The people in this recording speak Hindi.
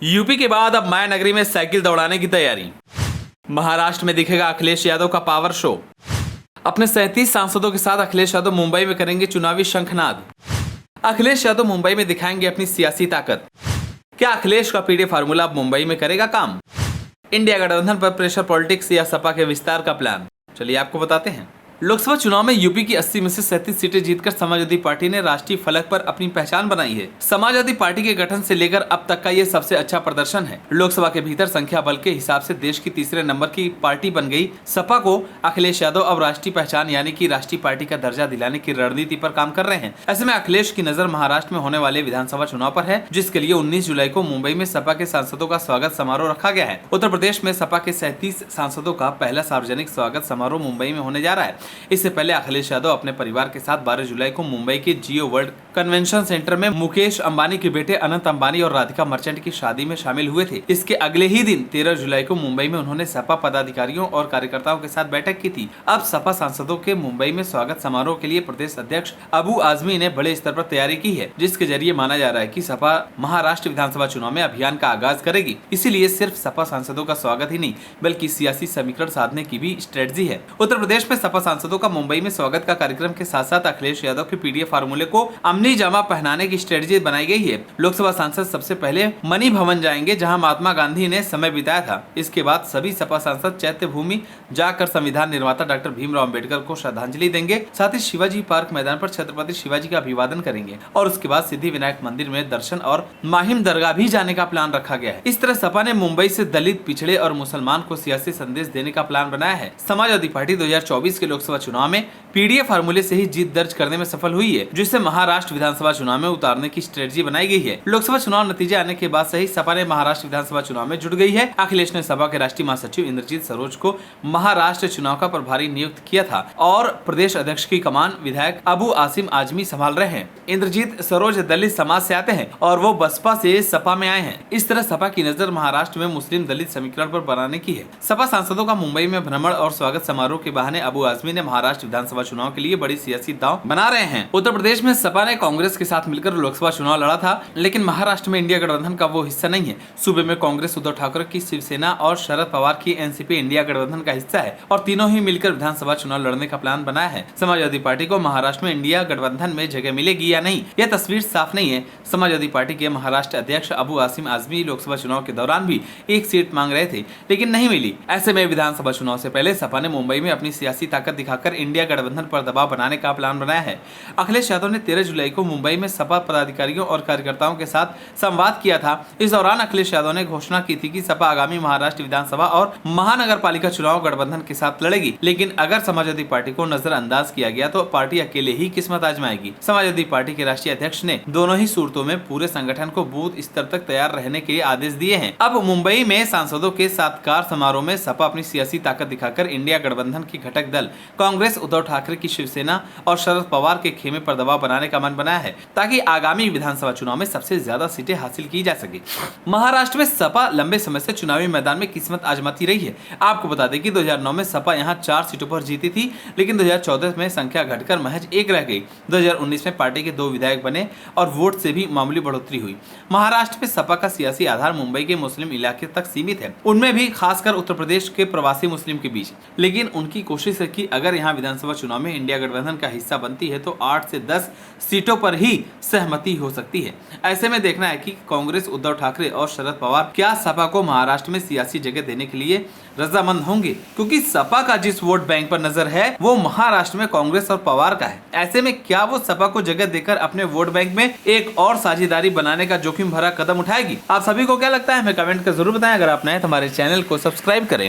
यूपी के बाद अब माया नगरी में साइकिल दौड़ाने की तैयारी। महाराष्ट्र में दिखेगा अखिलेश यादव का पावर शो। अपने 37 सांसदों के साथ अखिलेश यादव मुंबई में करेंगे चुनावी शंखनाद। अखिलेश यादव मुंबई में दिखाएंगे अपनी सियासी ताकत। क्या अखिलेश का पीडी फार्मूला अब मुंबई में करेगा काम? इंडिया गठबंधन पर प्रेशर पॉलिटिक्स या सपा के विस्तार का प्लान? चलिए आपको बताते हैं। लोकसभा चुनाव में यूपी की 80 में से 37 सीटें जीतकर समाजवादी पार्टी ने राष्ट्रीय फलक पर अपनी पहचान बनाई है। समाजवादी पार्टी के गठन से लेकर अब तक का ये सबसे अच्छा प्रदर्शन है। लोकसभा के भीतर संख्या बल के हिसाब से देश की तीसरे नंबर की पार्टी बन गई सपा को अखिलेश यादव अब राष्ट्रीय पहचान यानी कि राष्ट्रीय पार्टी का दर्जा दिलाने की रणनीति पर काम कर रहे हैं। ऐसे में अखिलेश की नजर महाराष्ट्र में होने वाले विधानसभा चुनाव पर है, जिसके लिए 19 जुलाई को मुंबई में सपा के सांसदों का स्वागत समारोह रखा गया है। उत्तर प्रदेश में सपा के 37 सांसदों का पहला सार्वजनिक स्वागत समारोह मुंबई में होने जा रहा है। इससे पहले अखिलेश यादव अपने परिवार के साथ 12 जुलाई को मुंबई के जियो वर्ल्ड कन्वेंशन सेंटर में मुकेश अंबानी के बेटे अनंत अंबानी और राधिका मर्चेंट की शादी में शामिल हुए थे। इसके अगले ही दिन 13 जुलाई को मुंबई में उन्होंने सपा पदाधिकारियों और कार्यकर्ताओं के साथ बैठक की थी। अब सपा सांसदों के मुंबई में स्वागत समारोह के लिए प्रदेश अध्यक्ष अबू आजमी ने बड़े स्तर पर तैयारी की है, जिसके जरिए माना जा रहा है कि सपा महाराष्ट्र विधानसभा चुनाव में अभियान का आगाज करेगी। इसीलिए सिर्फ सपा सांसदों का स्वागत ही नहीं बल्कि सियासी समीकरण साधने की भी स्ट्रेटजी है। उत्तर प्रदेश में सपा सांसदों का मुंबई में स्वागत का कार्यक्रम के साथ साथ अखिलेश यादव के पीडीएफ फार्मूले को अमली जामा पहनाने की स्ट्रेटजी बनाई गई है। लोकसभा सांसद सबसे पहले मणि भवन जाएंगे, जहां महात्मा गांधी ने समय बिताया था। इसके बाद सभी सपा सांसद चैत्य भूमि जाकर संविधान निर्माता डॉक्टर भीमराव अम्बेडकर को श्रद्धांजलि देंगे। साथ ही शिवाजी पार्क मैदान पर छत्रपति शिवाजी का अभिवादन करेंगे और उसके बाद सिद्धि विनायक मंदिर में दर्शन और माहिम दरगाह भी जाने का प्लान रखा गया है। इस तरह सपा ने मुंबई से दलित, पिछड़े और मुसलमान को सियासी संदेश देने का प्लान बनाया है। समाजवादी पार्टी 2024 के लोकसभा चुनाव में पीडीएफ फार्मूले से ही जीत दर्ज करने में सफल हुई है, जिससे महाराष्ट्र विधानसभा चुनाव में उतारने की स्ट्रेटजी बनाई गई है। लोकसभा चुनाव नतीजे आने के बाद से ही सपा ने महाराष्ट्र विधानसभा चुनाव में जुट गई है। अखिलेश ने सपा के राष्ट्रीय महासचिव इंद्रजीत सरोज को महाराष्ट्र चुनाव का प्रभारी नियुक्त किया था और प्रदेश अध्यक्ष की कमान विधायक अबू आसिम आजमी संभाल रहे हैं। इंद्रजीत सरोज दलित समाज से आते हैं और वो बसपा से सपा में आए हैं। इस तरह सपा की नजर महाराष्ट्र में मुस्लिम दलित समीकरण पर बनाने की है। सपा सांसदों का मुंबई में भ्रमण और स्वागत समारोह के बहाने अबू आजमी ने महाराष्ट्र विधानसभा चुनाव के लिए बड़ी सियासी दांव बना रहे हैं। उत्तर प्रदेश में सपा ने कांग्रेस के साथ मिलकर लोकसभा चुनाव लड़ा था, लेकिन महाराष्ट्र में इंडिया गठबंधन का वो हिस्सा नहीं है। सूबे में कांग्रेस उद्धव ठाकरे की शिवसेना और शरद पवार की एनसीपी इंडिया गठबंधन का हिस्सा है और तीनों ही मिलकर विधानसभा चुनाव लड़ने का प्लान बनाया है। समाजवादी पार्टी को महाराष्ट्र में इंडिया गठबंधन में जगह मिलेगी या नहीं, यह तस्वीर साफ नहीं है। समाजवादी पार्टी के महाराष्ट्र अध्यक्ष अबू आसिम आजमी लोकसभा चुनाव के दौरान भी एक सीट मांग रहे थे, लेकिन नहीं मिली। ऐसे में विधानसभा चुनाव से पहले सपा ने मुंबई में अपनी सियासी ताकत दिखाकर इंडिया गठबंधन पर दबाव बनाने का प्लान बनाया है। अखिलेश यादव ने 13 जुलाई को मुंबई में सपा पदाधिकारियों और कार्यकर्ताओं के साथ संवाद किया था। इस दौरान अखिलेश यादव ने घोषणा की थी कि सपा आगामी महाराष्ट्र विधानसभा और महानगर पालिका चुनाव गठबंधन के साथ लड़ेगी, लेकिन अगर समाजवादी पार्टी को नजरअंदाज किया गया तो पार्टी अकेले ही किस्मत आजमाएगी। समाजवादी पार्टी के राष्ट्रीय अध्यक्ष ने दोनों ही सूरतों में पूरे संगठन को बूथ स्तर तक तैयार रहने के आदेश दिए हैं। अब मुंबई में सांसदों के सत्कार समारोह में सपा अपनी सियासी ताकत दिखाकर इंडिया गठबंधन की घटक दल कांग्रेस, उद्धव ठाकरे की शिवसेना और शरद पवार के खेमे पर दबाव बनाने का मन बनाया है, ताकि आगामी विधानसभा चुनाव में सबसे ज्यादा सीटें हासिल की जा सके। महाराष्ट्र में सपा लंबे समय से चुनावी मैदान में किस्मत आजमाती रही है। आपको बता दें कि 2009 में सपा यहां 4 सीटों पर जीती थी, लेकिन 2014 में संख्या घटकर महज 1 रह गई। 2019 में पार्टी के 2 विधायक बने और वोट से भी मामूली बढ़ोतरी हुई। महाराष्ट्र में सपा का सियासी आधार मुंबई के मुस्लिम इलाके तक सीमित है, उनमें भी खासकर उत्तर प्रदेश के प्रवासी मुस्लिम के बीच। लेकिन उनकी कोशिश है कि अगर यहाँ विधानसभा चुनाव में इंडिया गठबंधन का हिस्सा बनती है तो 8 से 10 सीटों पर ही सहमति हो सकती है। ऐसे में देखना है कि कांग्रेस, उद्धव ठाकरे और शरद पवार क्या सपा को महाराष्ट्र में सियासी जगह देने के लिए रजामंद होंगे, क्योंकि सपा का जिस वोट बैंक पर नजर है वो महाराष्ट्र में कांग्रेस और पवार का है। ऐसे में क्या वो सपा को जगह देकर अपने वोट बैंक में एक और साझेदारी बनाने का जोखिम भरा कदम उठाएगी? आप सभी को क्या लगता है हमें कमेंट कर जरूर बताएं। अगर आप नए तो हमारे चैनल को सब्सक्राइब करें।